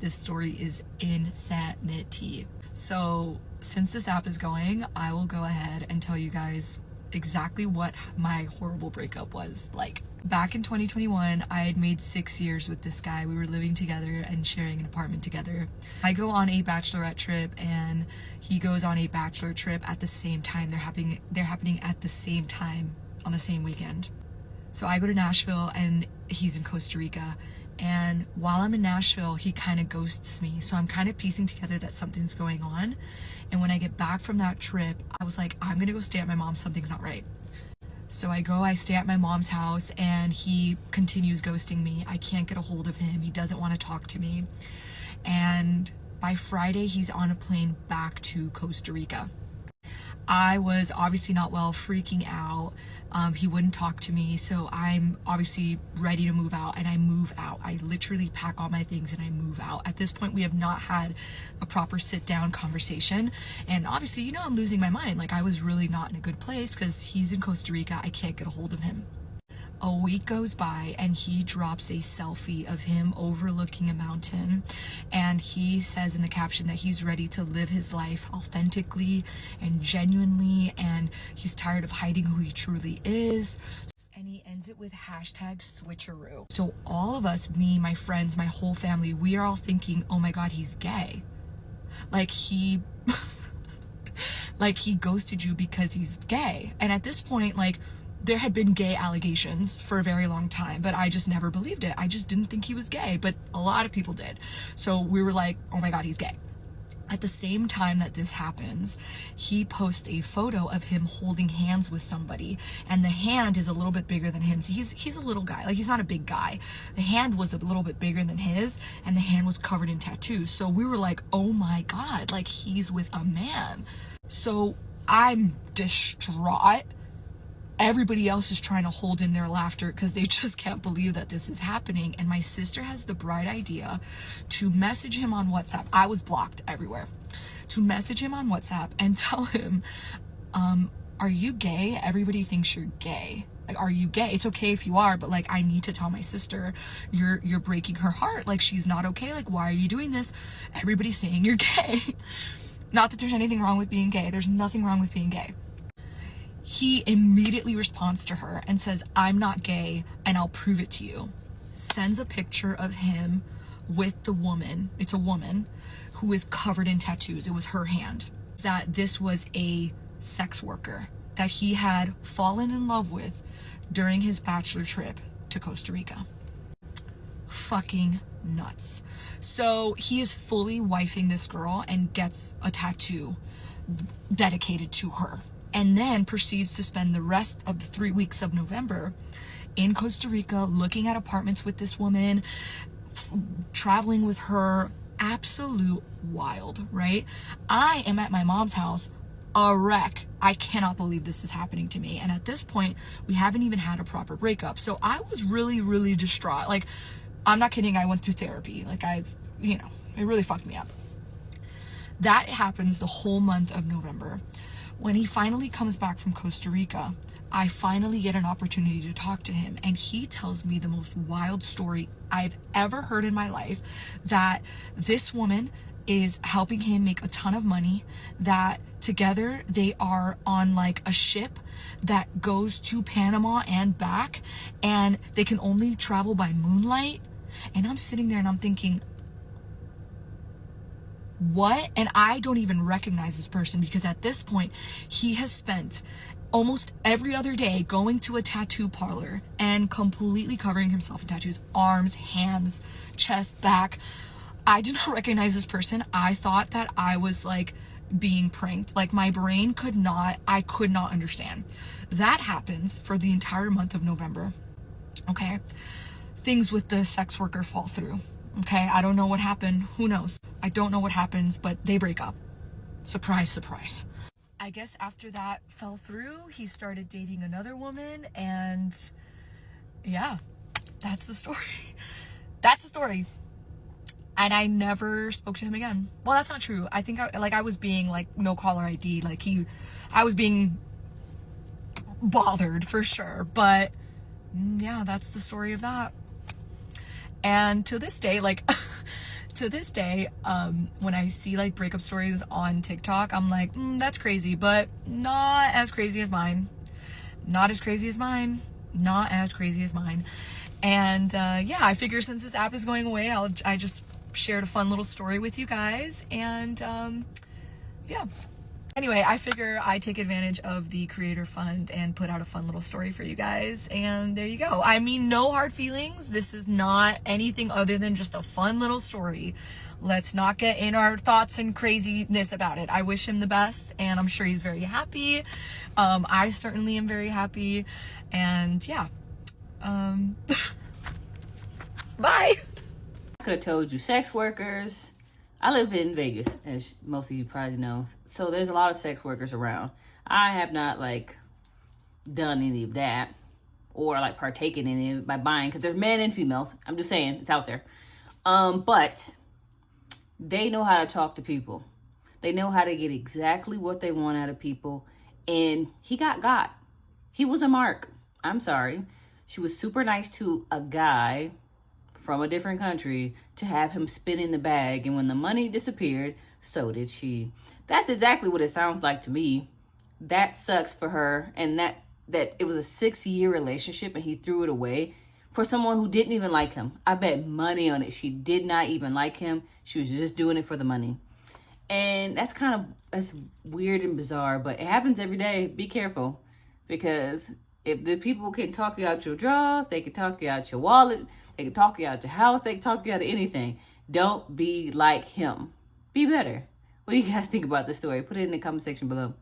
This story is insanity. So since this app is going, I will go ahead and tell you guys exactly what my horrible breakup was like. Back in 2021, I had made 6 years with this guy. We were living together and sharing an apartment together. I go on a bachelorette trip and he goes on a bachelor trip at the same time. They're happening at the same time on the same weekend. So I go to Nashville and he's in Costa Rica. And while I'm in Nashville, he kind of ghosts me. So I'm kind of piecing together that something's going on. And when I get back from that trip, I was like, I'm gonna go stay at my mom's, something's not right. So I stay at my mom's house and he continues ghosting me. I can't get a hold of him. He doesn't want to talk to me. And by Friday, he's on a plane back to Costa Rica. I was obviously not well, freaking out. He wouldn't talk to me, so I'm obviously ready to move out, and I move out. I literally pack all my things and I move out. At this point, we have not had a proper sit-down conversation, and obviously, you know, I'm losing my mind. Like, I was really not in a good place because he's in Costa Rica. I can't get a hold of him. A week goes by and he drops a selfie of him overlooking a mountain, and he says in the caption that he's ready to live his life authentically and genuinely, and he's tired of hiding who he truly is. And he ends it with hashtag switcheroo. So all of us, me, my friends, my whole family, we are all thinking, oh my god, he's gay. Like he ghosted you because he's gay. And at this point, like, there had been gay allegations for a very long time, but I just never believed it. I just didn't think he was gay, but a lot of people did. So we were like, oh my god, he's gay. At the same time that this happens, he posts a photo of him holding hands with somebody, and the hand is a little bit bigger than him. So he's a little guy, like, he's not a big guy. The hand was a little bit bigger than his, and the hand was covered in tattoos. So we were like, oh my god, like, he's with a man. So I'm distraught. Everybody else is trying to hold in their laughter because they just can't believe that this is happening. And my sister has the bright idea to message him on WhatsApp. I was blocked everywhere. To message him on WhatsApp and tell him, are you gay? Everybody thinks you're gay. Like, are you gay? It's okay if you are, but like, I need to tell my sister, you're breaking her heart. Like, she's not okay. Like, why are you doing this? Everybody's saying you're gay. Not that there's anything wrong with being gay. There's nothing wrong with being gay. He immediately responds to her and says, I'm not gay and I'll prove it to you. Sends a picture of him with the woman. It's a woman who is covered in tattoos. It was her hand. That this was a sex worker that he had fallen in love with during his bachelor trip to Costa Rica. Fucking nuts. So he is fully wifing this girl and gets a tattoo dedicated to her, and then proceeds to spend the rest of the 3 weeks of November in Costa Rica looking at apartments with this woman, traveling with her. Absolute wild, right? I am at my mom's house, a wreck. I cannot believe this is happening to me. And at this point, we haven't even had a proper breakup. So I was really, really distraught. Like, I'm not kidding. I went through therapy. Like, it really fucked me up. That happens the whole month of November. When he finally comes back from Costa Rica, I finally get an opportunity to talk to him, and he tells me the most wild story I've ever heard in my life, that this woman is helping him make a ton of money, that together they are on like a ship that goes to Panama and back, and they can only travel by moonlight. And I'm sitting there and I'm thinking, what? And I don't even recognize this person, because at this point he has spent almost every other day going to a tattoo parlor and completely covering himself in tattoos, arms, hands, chest, back. I did not recognize this person. I thought that I was like being pranked. Like, my brain I could not understand. That happens for the entire month of November. Okay. Things with the sex worker fall through. Okay, I don't know what happened. Who knows? I don't know what happens, but they break up. Surprise, surprise. I guess after that fell through, he started dating another woman, and yeah, that's the story. That's the story. And I never spoke to him again. Well, that's not true. I think I was being like no caller ID. Like, I was being bothered for sure. But yeah, that's the story of that. And to this day, like, To this day, when I see like breakup stories on TikTok, I'm like, that's crazy, but not as crazy as mine. Not as crazy as mine. Not as crazy as mine. And yeah, I figure since this app is going away, I just shared a fun little story with you guys. And yeah. Anyway, I figure I take advantage of the creator fund and put out a fun little story for you guys. And there you go. I mean, no hard feelings. This is not anything other than just a fun little story. Let's not get in our thoughts and craziness about it. I wish him the best, and I'm sure he's very happy. I certainly am very happy. And yeah. Bye. I could have told you sex workers. I live in Vegas, as most of you probably know. So there's a lot of sex workers around. I have not like done any of that or like partaken in it by buying, because there's men and females. I'm just saying, it's out there. But they know how to talk to people. They know how to get exactly what they want out of people. And he got. He was a mark. I'm sorry. She was super nice to a guy from a different country to have him spin in the bag, and when the money disappeared, so did she. That's exactly what it sounds like to me. That sucks for her, and that it was a 6-year relationship and he threw it away for someone who didn't even like him. I bet money on it she did not even like him. She was just doing it for the money. And that's weird and bizarre, but it happens every day. Be careful, because if the people can talk you out your drawers, they can talk you out your wallet, they can talk you out your house, they can talk you out of anything. Don't be like him. Be better. What do you guys think about this story? Put it in the comment section below.